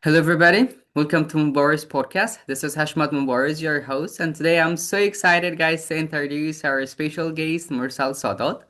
Hello, everybody. Welcome to Mubariz podcast. This is Hashmat Mubariz, your host, and today I'm so excited, guys, to introduce our special guest, Mursal Sadat,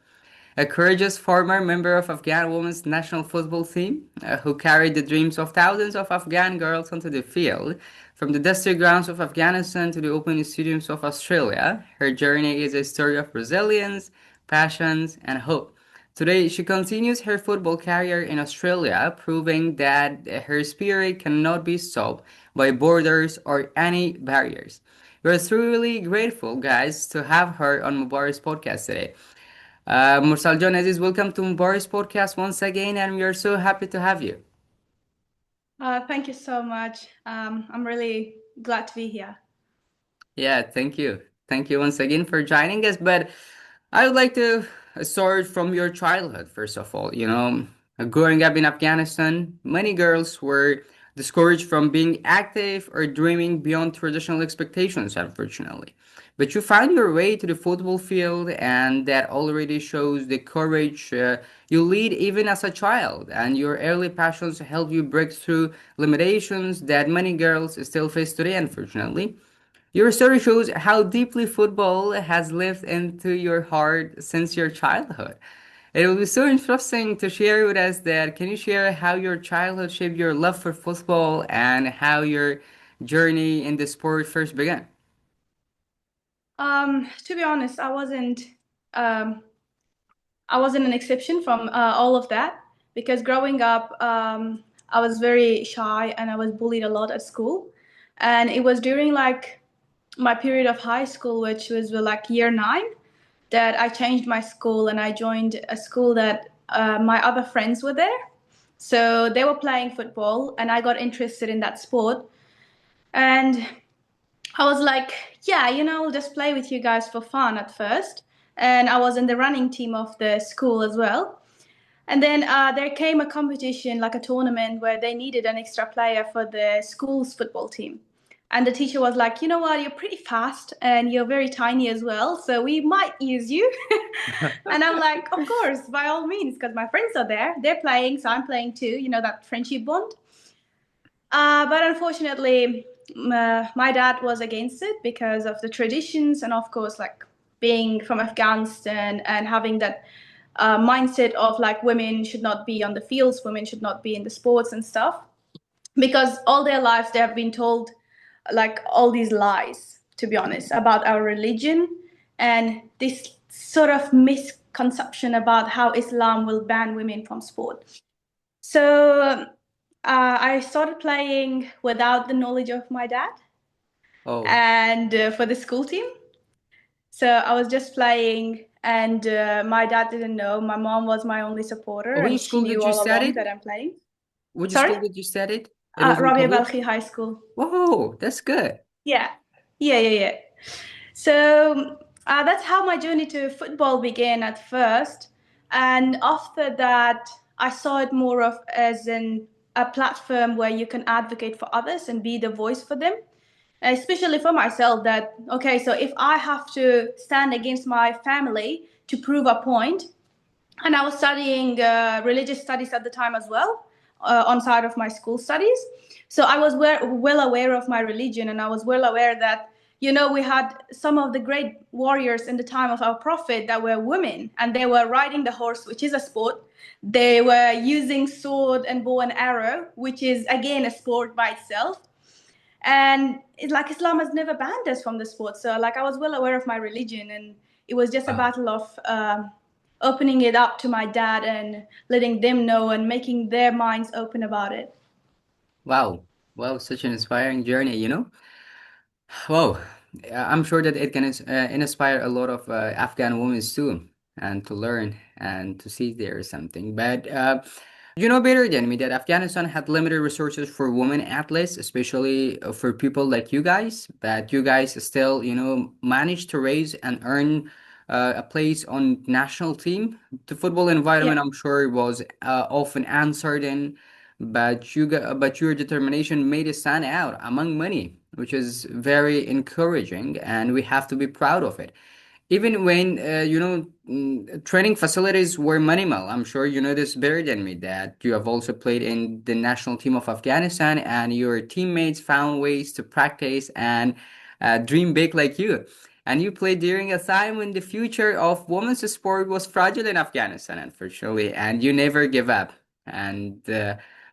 a courageous former member of Afghan women's national football team who carried the dreams of thousands of Afghan girls onto the field. From the dusty grounds of Afghanistan to the open stadiums of Australia, her journey is a story of resilience, passions, and hope. Today, she continues her football career in Australia, proving that her spirit cannot be stopped by borders or any barriers. We're truly grateful, guys, to have her on Mubari's podcast today. Mursal John Aziz, welcome to Mubari's podcast once again, and we are so happy to have you. Thank you so much. I'm really glad to be here. Yeah, thank you. Thank you once again for joining us. But I would like to start from your childhood, first of all. Growing up in Afghanistan, many girls were discouraged from being active or dreaming beyond traditional expectations, unfortunately. But you found your way to the football field, and that already shows the courage you lead even as a child. And your early passions helped you break through limitations that many girls still face today, unfortunately. Your story shows how deeply football has lived into your heart since your childhood. It will be so interesting to share with us that. Can you share how your childhood shaped your love for football and how your journey in the sport first began? To be honest, um, I wasn't an exception from all of that because growing up, I was very shy and I was bullied a lot at school. And it was during like my period of high school, which was like year nine, that I changed my school and I joined a school that my other friends were there. So they were playing football and I got interested in that sport. And I was like, yeah, I'll just play with you guys for fun at first. And I was in the running team of the school as well. And then there came a competition, like a tournament, where they needed an extra player for the school's football team. And the teacher was like, you know what, you're pretty fast and you're very tiny as well, so we might use you. And I'm like, of course, by all means, because my friends are there. They're playing, so I'm playing too, that friendship bond. But unfortunately, my dad was against it because of the traditions and, of course, like being from Afghanistan and having that mindset of like women should not be on the fields, women should not be in the sports and stuff. Because all their lives they have been told like all these lies, to be honest, about our religion and this sort of misconception about how Islam will ban women from sport. So I started playing without the knowledge of my dad Oh, and for the school team. So I was just playing, and my dad didn't know. My mom was my only supporter, which and she school did knew you all along study? that I'm playing. Which Sorry? school did you study? It was in Rabia public. Balkhi High School. Whoa, that's good. Yeah. Yeah. So that's how my journey to football began at first. And after that, I saw it more of as a platform where you can advocate for others and be the voice for them, especially for myself. That, okay, so if I have to stand against my family to prove a point, and I was studying religious studies at the time as well, on side of my school studies. So I was well aware of my religion, and I was well aware that we had some of the great warriors in the time of our prophet that were women, and they were riding the horse, which is a sport. They were using sword and bow and arrow, which is again a sport by itself. And like Islam has never banned us from the sport, so like I was well aware of my religion, and it was just a Wow. battle of opening it up to my dad and letting them know and making their minds open about it. Wow. Wow, such an inspiring journey. Wow, I'm sure that it can inspire a lot of Afghan women too, and to learn and to see there is something. But you know better than me that Afghanistan had limited resources for women athletes, especially for people like you guys. But you guys still, managed to raise and earn a place on national team. The football Yeah. environment, I'm sure, was often uncertain, but but your determination made it stand out among many, which is very encouraging, and we have to be proud of it. Even when training facilities were minimal. I'm sure you know this better than me that you have also played in the national team of Afghanistan, and your teammates found ways to practice and dream big like you. And you played during a time when the future of women's sport was fragile in Afghanistan, unfortunately, and you never give up. And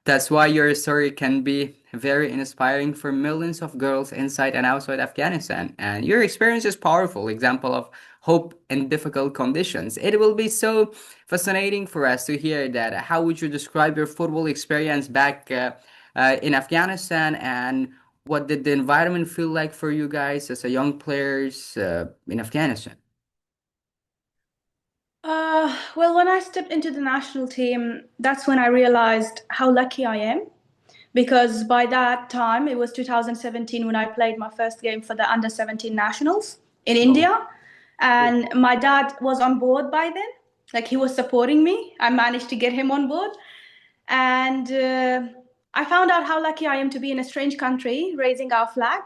that's why your story can be very inspiring for millions of girls inside and outside Afghanistan. And your experience is powerful example of hope in difficult conditions. It will be so fascinating for us to hear that. How would you describe your football experience back in Afghanistan, and what did the environment feel like for you guys as a young players in Afghanistan? Well, when I stepped into the national team, that's when I realized how lucky I am. Because by that time, it was 2017 when I played my first game for the under 17 nationals in Oh, India. cool. And my dad was on board by then. Like he was supporting me. I managed to get him on board. And I found out how lucky I am to be in a strange country, raising our flag,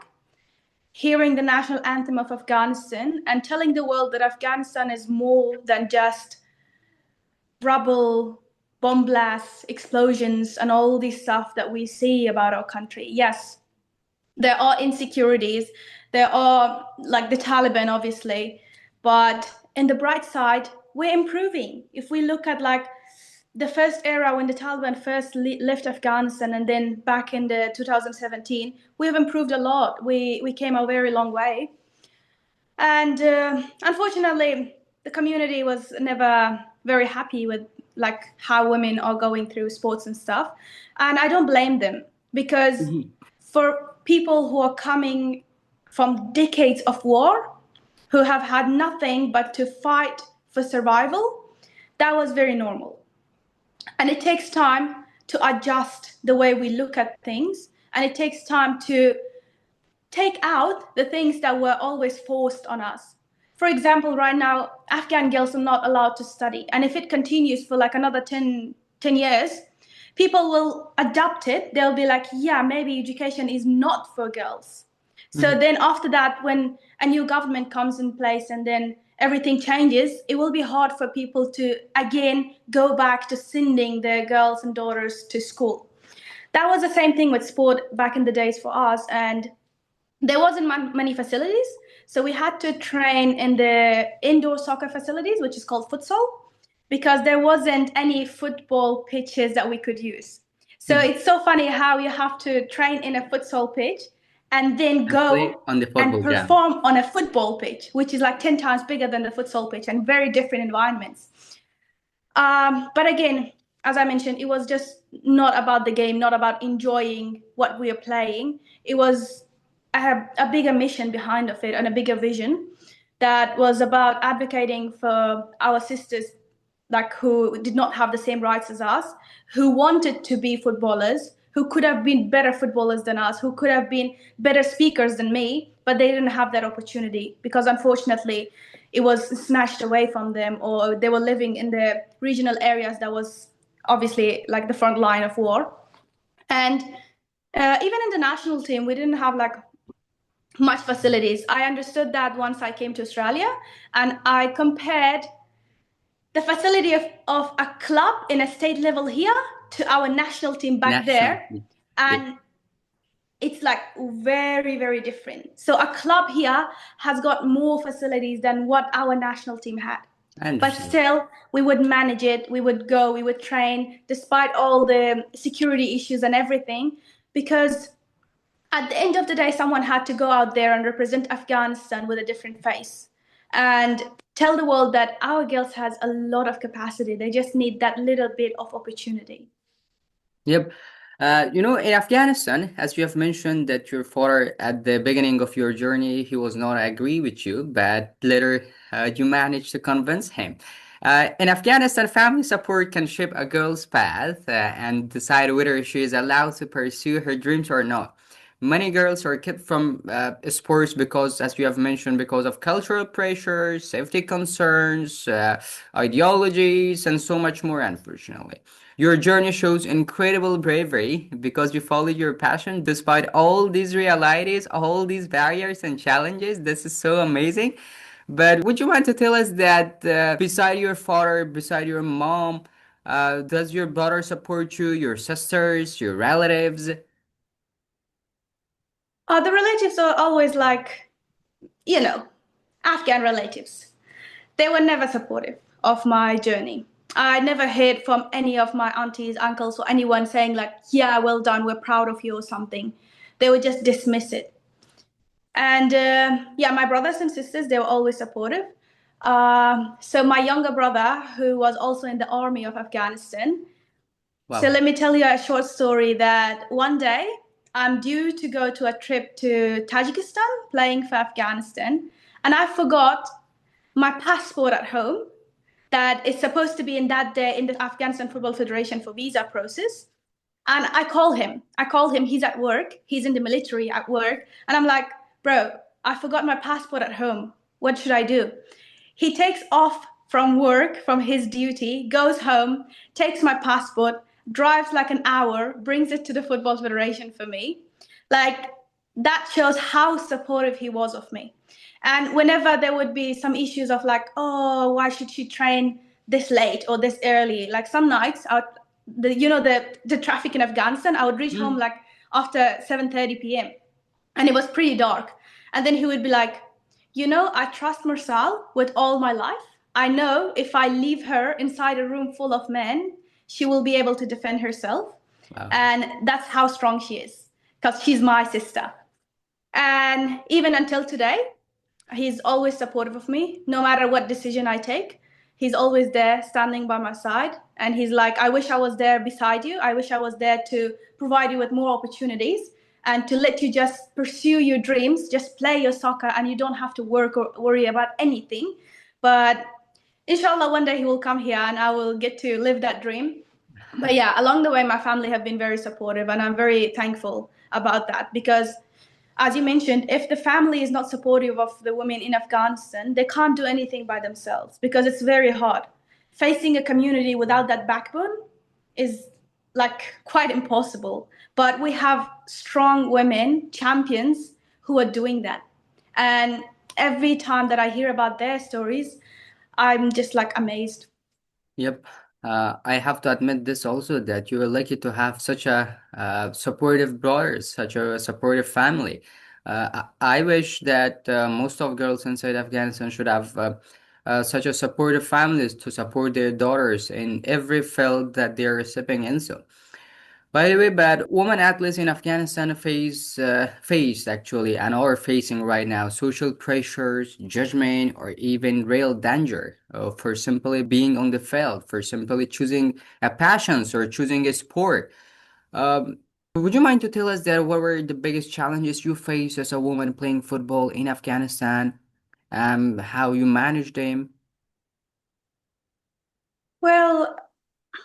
hearing the national anthem of Afghanistan, and telling the world that Afghanistan is more than just rubble, bomb blasts, explosions, and all this stuff that we see about our country. Yes, there are insecurities. There are like the Taliban, obviously, but in the bright side, we're improving. If we look at like the first era when the Taliban first left Afghanistan and then back in the 2017, we have improved a lot. We came a very long way. And unfortunately, the community was never very happy with like how women are going through sports and stuff. And I don't blame them because Mhm. for people who are coming from decades of war, who have had nothing but to fight for survival, that was very normal. And it takes time to adjust the way we look at things, and it takes time to take out the things that were always forced on us. For example, right now, Afghan girls are not allowed to study. And if it continues for like another 10 years, people will adapt it. They'll be like, yeah, maybe education is not for girls. So Mhm. then after that, when a new government comes in place and then everything changes, it will be hard for people to again go back to sending their girls and daughters to school. That was the same thing with sport back in the days for us. And there wasn't many facilities, so we had to train in the indoor soccer facilities, which is called futsal, because there wasn't any football pitches that we could use. So Mhm. it's so funny how you have to train in a futsal pitch and then And play go on the and football ground. perform on a football pitch, which is like 10 times bigger than the futsal pitch and very different environments. But again, as I mentioned, it was just not about the game, not about enjoying what we are playing. It was a bigger mission behind of it and a bigger vision that was about advocating for our sisters, like who did not have the same rights as us, who wanted to be footballers, who could have been better footballers than us, who could have been better speakers than me, but they didn't have that opportunity because unfortunately it was snatched away from them, or they were living in the regional areas that was obviously like the front line of war. And even in the national team, we didn't have like much facilities. I understood that once I came to Australia and I compared the facility of a club in a state level here to our national team back National. there. Yeah, And it's like very, very different. So a club here has got more facilities than what our national team had. I But understand. still, we would manage it, we would go, we would train, despite all the security issues and everything, because at the end of the day, someone had to go out there and represent Afghanistan with a different face and tell the world that our girls has a lot of capacity. They just need that little bit of opportunity. Yep. In Afghanistan, as you have mentioned that your father at the beginning of your journey, he was not agree with you, but later you managed to convince him. In Afghanistan, family support can shape a girl's path and decide whether she is allowed to pursue her dreams or not. Many girls are kept from sports because, as you have mentioned, because of cultural pressures, safety concerns, ideologies, and so much more, unfortunately. Your journey shows incredible bravery because you followed your passion despite all these realities, all these barriers and challenges. This is so amazing. But would you mind to tell us that beside your father, beside your mom, does your brother support you, your sisters, your relatives? The relatives are always like, you know, Afghan relatives. They were never supportive of my journey. I never heard from any of my aunties, uncles, or anyone saying, like, yeah, well done, we're proud of you, or something. They would just dismiss it. And yeah, my brothers and sisters, they were always supportive. So my younger brother, who was also in the army of Afghanistan, so Wow. let me tell you a short story that one day I'm due to go to a trip to Tajikistan playing for Afghanistan, and I forgot my passport at home that is supposed to be in that day in the Afghanistan Football Federation for visa process. And I call him. I call him. He's at work. He's in the military at work. And I'm like, bro, I forgot my passport at home. What should I do? He takes off from work, from his duty, goes home, takes my passport, drives like an hour, brings it to the Football Federation for me. Like, that shows how supportive he was of me. And whenever there would be some issues of like, oh, why should she train this late or this early? Like some nights, the traffic in Afghanistan, I would reach home Mm. like after 7:30 p.m. and it was pretty dark. And then he would be like, I trust Mursal with all my life. I know if I leave her inside a room full of men, she will be able to defend herself. Wow. And that's how strong she is because she's my sister. And even until today, he's always supportive of me, no matter what decision I take. He's always there standing by my side. And he's like, I wish I was there beside you. I wish I was there to provide you with more opportunities and to let you just pursue your dreams, just play your soccer, and you don't have to work or worry about anything. But inshallah, one day he will come here and I will get to live that dream. But yeah, along the way, my family have been very supportive, and I'm very thankful about that because as you mentioned, if the family is not supportive of the women in Afghanistan, they can't do anything by themselves because it's very hard. Facing a community without that backbone is like quite impossible. But we have strong women, champions, who are doing that. And every time that I hear about their stories, I'm just like amazed. Yep. I have to admit this also that you are lucky to have such a supportive brothers, such a supportive family. I wish that most of girls inside Afghanistan should have such a supportive families to support their daughters in every field that they are stepping into. By the way, but women athletes in Afghanistan face actually and are facing right now social pressures, judgment, or even real danger for simply being on the field, for simply choosing a passions or choosing a sport. Um, would you mind to tell us that what were the biggest challenges you faced as a woman playing football in Afghanistan, and how you managed them? Well,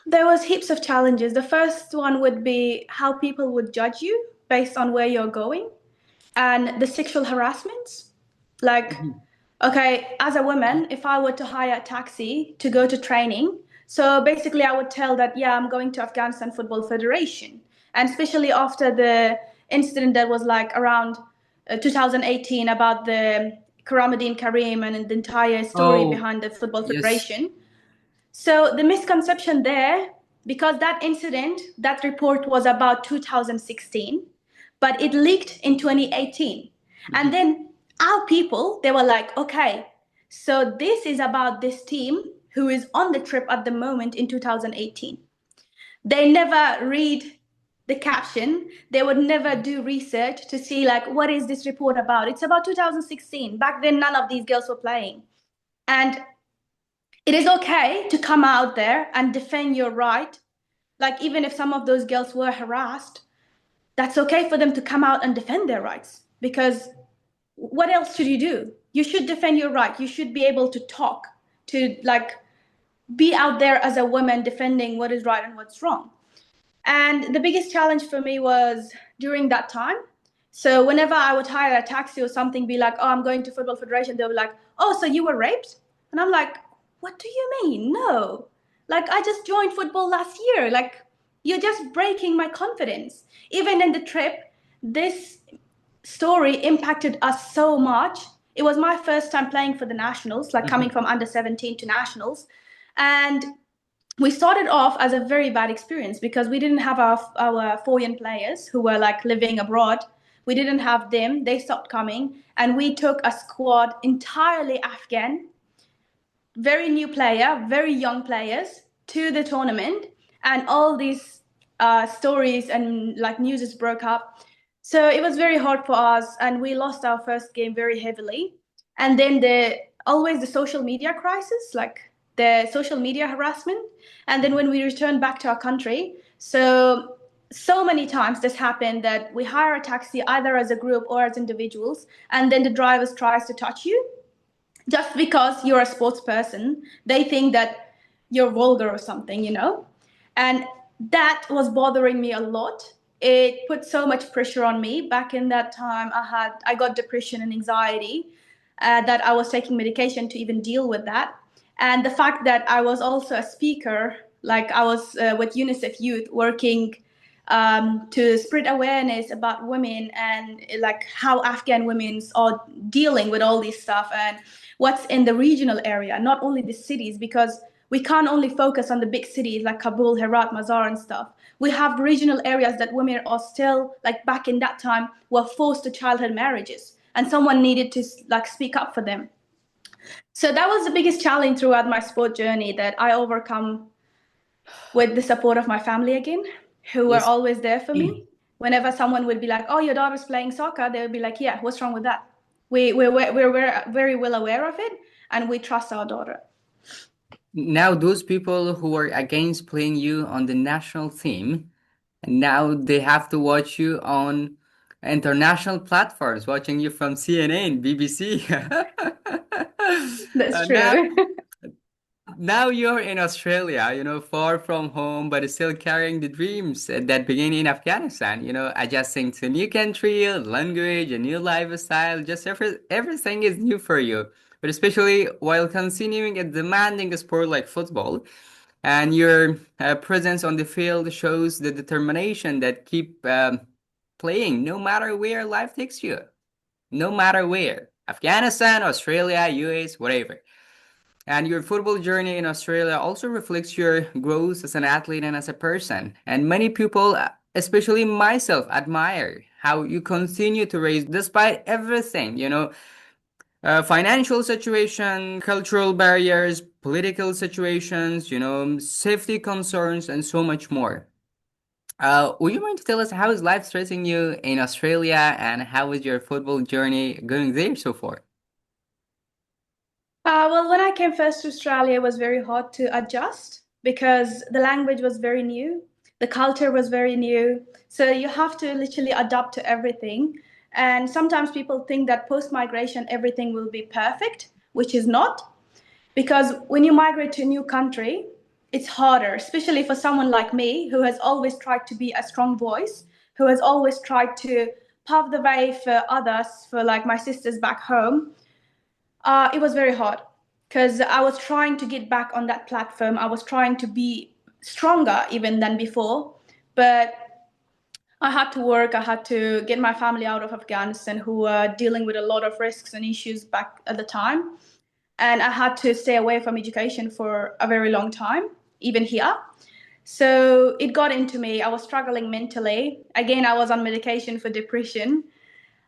there was heaps of challenges. The first one would be how people would judge you based on where you're going and the sexual harassments. Like, Mhm. okay, as a woman, if I were to hire a taxi to go to training, so basically I would tell that, yeah, I'm going to Afghanistan Football Federation. And especially after the incident that was like around 2018 about the Karamadin Karim and the entire story Oh, behind the Football yes. Federation. So the misconception there, because that incident, that report was about 2016, but it leaked in 2018. And Mhm. then our people, they were like, okay, so this is about this team who is on the trip at the moment in 2018. They never read the caption. They would never do research to see like what is this report about. It's about 2016. Back then, none of these girls were playing. And it is okay to come out there and defend your right. Like, even if some of those girls were harassed, that's okay for them to come out and defend their rights. Because what else should you do? You should defend your right. You should be able to talk, to like be out there as a woman defending what is right and what's wrong. And the biggest challenge for me was during that time. So whenever I would hire a taxi or something, be like, oh, I'm going to Football Federation, they'll be like, oh, so you were raped? And I'm like, what do you mean? No. Like, I just joined football last year. Like, you're just breaking my confidence. Even in the trip, this story impacted us so much. it was my first time playing for the nationals, like coming Mhm. from under 17 to nationals. And we started off as a very bad experience because we didn't have our foreign players who were like living abroad. We didn't have them. They stopped coming. And we took a squad entirely Afghan, very new player, very young players to the tournament, and all these stories and like news broke up. So it was very hard for us, and we lost our first game very heavily. And then the always the social media crisis, like the social media harassment. And then when we returned back to our country, so many times this happened that we hire a taxi either as a group or as individuals, and then the driver tries to touch you just because you're a sports person. They think that you're vulgar or something, you know? And that was bothering me a lot. It put so much pressure on me. Back in that time, I got depression and anxiety, that I was taking medication to even deal with that. And the fact that I was also a speaker, like I was with UNICEF Youth working to spread awareness about women and like how Afghan women are dealing with all this stuff and what's in the regional area, not only the cities, because we can't only focus on the big cities like Kabul, Herat, Mazar, and stuff. We have regional areas that women are still, like back in that time, were forced to childhood marriages, and someone needed to like speak up for them. So that was the biggest challenge throughout my sport journey that I overcome with the support of my family again, who were Yes. always there for me. Whenever someone would be like, "Oh, your daughter's playing soccer," they would be like, "Yeah, what's wrong with that?" We're very well aware of it, and we trust our daughter. Now, those people who were against playing you on the national team, now they have to watch you on international platforms, watching you from CNN, BBC. That's Now, true. now you're in Australia, far from home, but still carrying the dreams that began in Afghanistan, adjusting to new country, language, a new lifestyle, just everything is new for you. But especially while continuing a demanding sport like football, and your presence on the field shows the determination that keep playing no matter where life takes you, no matter where. Afghanistan, Australia, US, whatever. And your football journey in Australia also reflects your growth as an athlete and as a person. And many people, especially myself, admire how you continue to raise despite everything, financial situation, cultural barriers, political situations, safety concerns, and so much more. Would you mind to tell us how is life treating you in Australia and how is your football journey going there so far? Well, when I came first to Australia, it was very hard to adjust because the language was very new, the culture was very new. So you have to literally adapt to everything. And sometimes people think that post migration, everything will be perfect, which is not. Because when you migrate to a new country, it's harder, especially for someone like me who has always tried to be a strong voice, who has always tried to pave the way for others, for like my sisters back home. It was very hard because I was trying to get back on that platform. I was trying to be stronger even than before, but I had to work. I had to get my family out of Afghanistan, who were dealing with a lot of risks and issues back at the time. And I had to stay away from education for a very long time, even here. So it got into me. I was struggling mentally. Again, I was on medication for depression.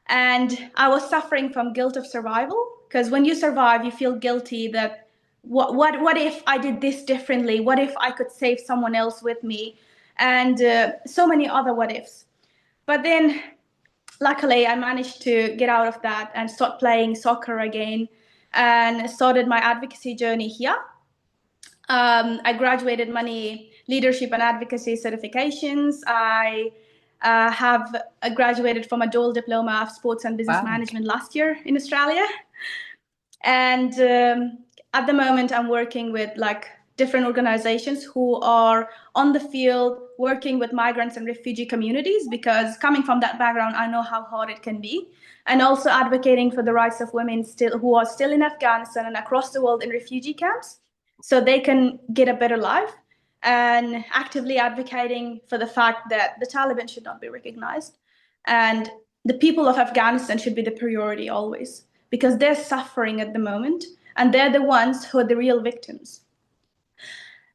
And I was suffering from guilt of survival because when you survive, you feel guilty that what if I did this differently? What if I could save someone else with me? And so many other what ifs. But then luckily, I managed to get out of that and start playing soccer again and started my advocacy journey here. I graduated many leadership and advocacy certifications. I have graduated from a dual diploma of sports and business Wow. management last year in Australia. And at the moment, I'm working with like different organizations who are on the field working with migrants and refugee communities because coming from that background, I know how hard it can be. And also advocating for the rights of women still who are still in Afghanistan and across the world in refugee camps so they can get a better life and actively advocating for the fact that the Taliban should not be recognized and the people of Afghanistan should be the priority always because they're suffering at the moment and they're the ones who are the real victims.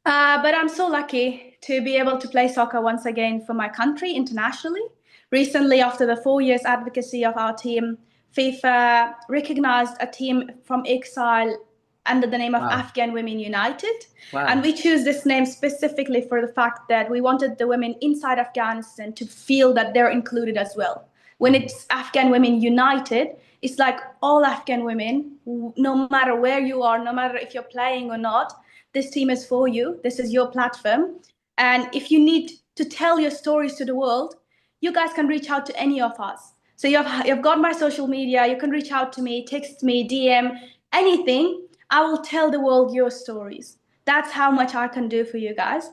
But I'm so lucky to be able to play soccer once again for my country internationally. Recently, after the 4 years advocacy of our team, FIFA recognized a team from exile under the name of Wow. Afghan Women United. And Wow. we choose this name specifically for the fact that we wanted the women inside Afghanistan to feel that they're included as well. When Mhm. it's Afghan Women United, it's like all Afghan women, no matter where you are, no matter if you're playing or not, this team is for you. This is your platform. And if you need to tell your stories to the world, you guys can reach out to any of us. So you've got my social media. You can reach out to me, text me, DM, anything. I will tell the world your stories. That's how much I can do for you guys.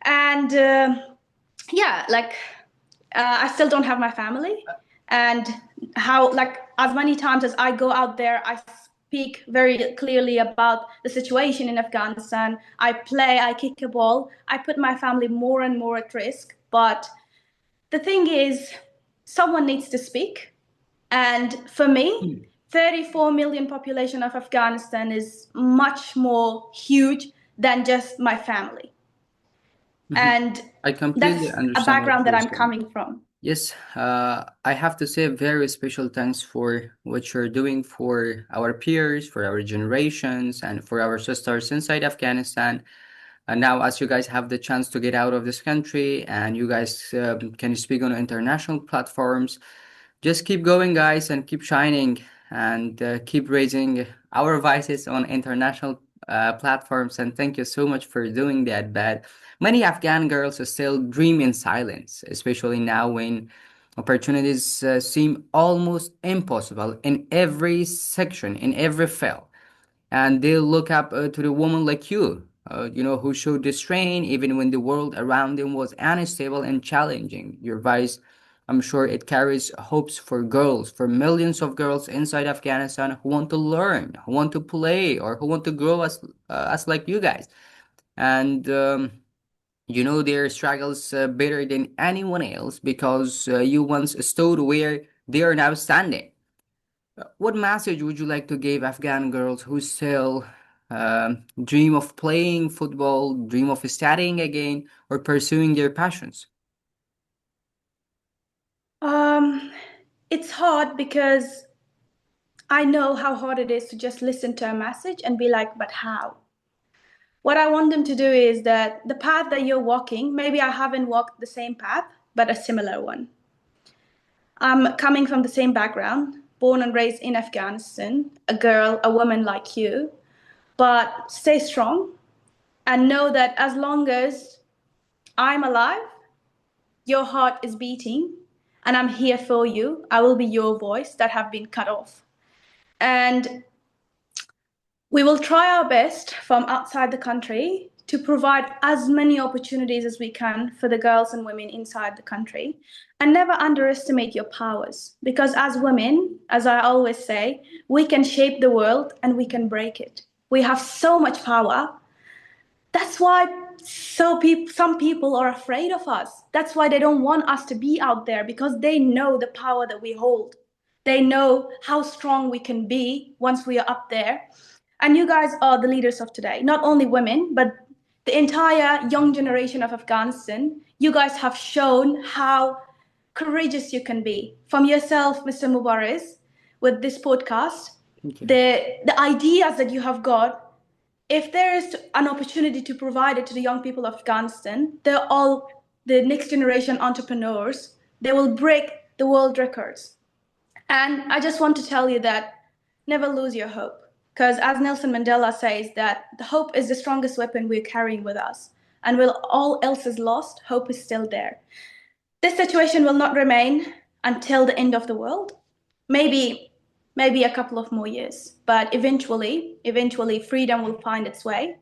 And yeah, like I still don't have my family, and how like as many times as I go out there, I speak very clearly about the situation in Afghanistan. I play, I kick a ball, I put my family more and more at risk. But the thing is, someone needs to speak, and for me, Hmm. 34 million population of Afghanistan is much more huge than just my family, Mhm. and I completely that's a understand what background that you're I'm saying. coming from. Yes, I have to say a very special thanks for what you're doing for our peers, for our generations, and for our sisters inside Afghanistan. And now, as you guys have the chance to get out of this country and you guys can speak on international platforms, just keep going, guys, and keep shining and keep raising our voices on international platforms. And thank you so much for doing that. But many Afghan girls still dream in silence, especially now when opportunities seem almost impossible in every section, in every field, and they look up to the woman like you, who showed restraint even when the world around them was unstable and challenging. Your advice, I'm sure it carries hopes for girls, for millions of girls inside Afghanistan who want to learn, who want to play, or who want to grow as like you guys. And their struggles better than anyone else because you once stood where they are now standing. What message would you like to give Afghan girls who still dream of playing football, dream of studying again, or pursuing their passions? Um, it's hard because I know how hard it is to just listen to a message and be like, but how? What I want them to do is that the path that you're walking, maybe I haven't walked the same path, but a similar one. I'm coming from the same background, born and raised in Afghanistan, a girl, a woman like you, but stay strong and know that as long as I'm alive, your heart is beating, and I'm here for you. I will be your voice that have been cut off. And we will try our best from outside the country to provide as many opportunities as we can for the girls and women inside the country. And never underestimate your powers, because as women, as I always say, we can shape the world and we can break it. We have so much power. That's why some people are afraid of us. That's why they don't want us to be out there, because they know the power that we hold. They know how strong we can be once we are up there. And you guys are the leaders of today, not only women, but the entire young generation of Afghanistan. You guys have shown how courageous you can be. From yourself, Mr. Mubariz, with this podcast, Thank you. the ideas that you have got, if there is an opportunity to provide it to the young people of Afghanistan, they're all the next generation entrepreneurs. They will break the world records. And I just want to tell you that never lose your hope. Because as Nelson Mandela says, that the hope is the strongest weapon we're carrying with us. And when all else is lost, hope is still there. This situation will not remain until the end of the world. Maybe maybe a couple of more years, but eventually freedom will find its way,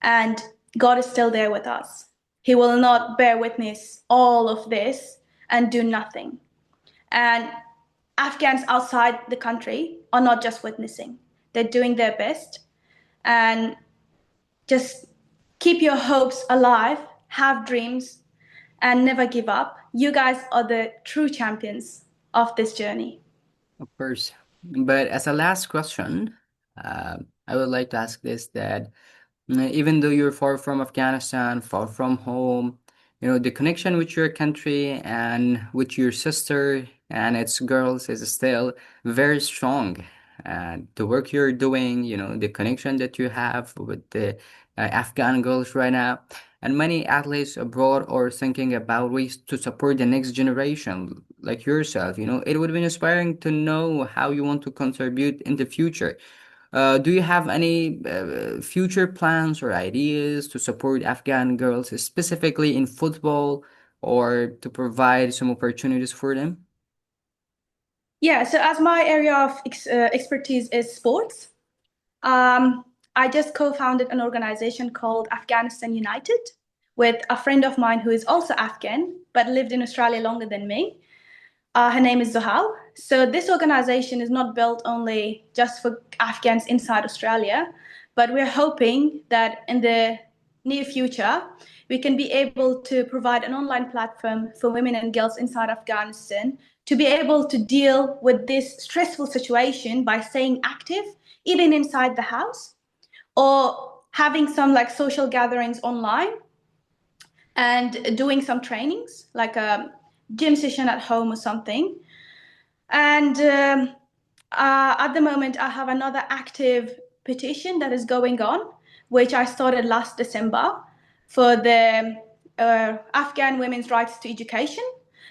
and God is still there with us. He will not bear witness all of this and do nothing. And Afghans outside the country are not just witnessing. They're doing their best, and just keep your hopes alive, have dreams, and never give up. You guys are the true champions of this journey. Of course. But as a last question, I would like to ask this that even though you're far from Afghanistan, far from home, the connection with your country and with your sister and its girls is still very strong. And the work you're doing, the connection that you have with the Afghan girls right now, and many athletes abroad are thinking about ways to support the next generation, like yourself. It would be inspiring to know how you want to contribute in the future. Do you have any future plans or ideas to support Afghan girls, specifically in football, or to provide some opportunities for them? Yeah, so as my area of expertise is sports, um, I just co founded an organization called Afghanistan United with a friend of mine who is also Afghan but lived in Australia longer than me. Her name is Zohal. So this organization is not built only just for Afghans inside Australia, but we're hoping that in the near future, we can be able to provide an online platform for women and girls inside Afghanistan to be able to deal with this stressful situation by staying active, even inside the house, or having some like social gatherings online and doing some trainings, like a gym session at home or something. And at the moment, I have another active petition that is going on, which I started last December for the Afghan women's rights to education.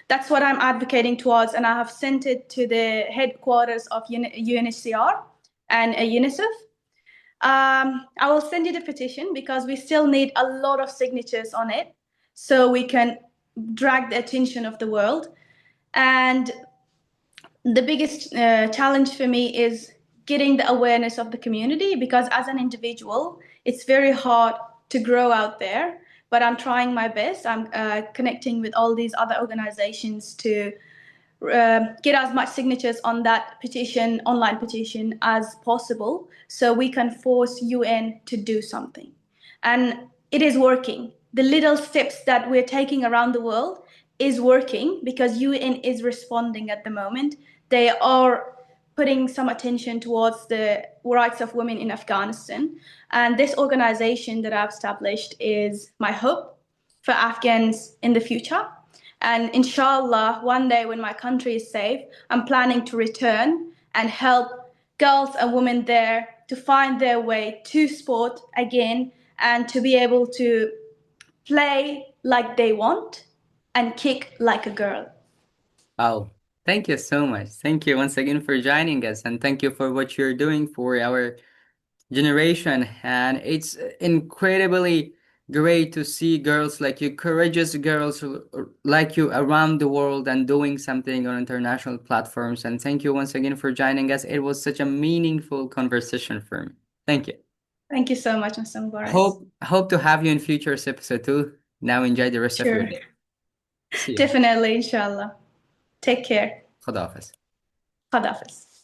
That's what I'm advocating towards, and I have sent it to the headquarters of UNHCR and UNICEF. I will send you the petition because we still need a lot of signatures on it so we can drag the attention of the world. And the biggest challenge for me is getting the awareness of the community because as an individual it's very hard to grow out there, but I'm trying my best. I'm connecting with all these other organizations to get as much signatures on that petition, online petition, as possible so we can force UN to do something. And it is working. The little steps that we're taking around the world is working because UN is responding at the moment. They are putting some attention towards the rights of women in Afghanistan. And this organization that I've established is my hope for Afghans in the future. And inshallah, one day when my country is safe, I'm planning to return and help girls and women there to find their way to sport again and to be able to play like they want and kick like a girl. Oh, thank you so much. Thank you once again for joining us, and thank you for what you're doing for our generation. And it's incredibly great to see girls like you, courageous girls like you around the world and doing something on international platforms. And thank you once again for joining us. It was such a meaningful conversation for me. Thank you. Thank you so much, Mr. Mubariz. Hope to have you in future episode too. Now enjoy the rest of your Sure. day. See you. Definitely, inshallah. Take care. خداحافظ. Khadafis.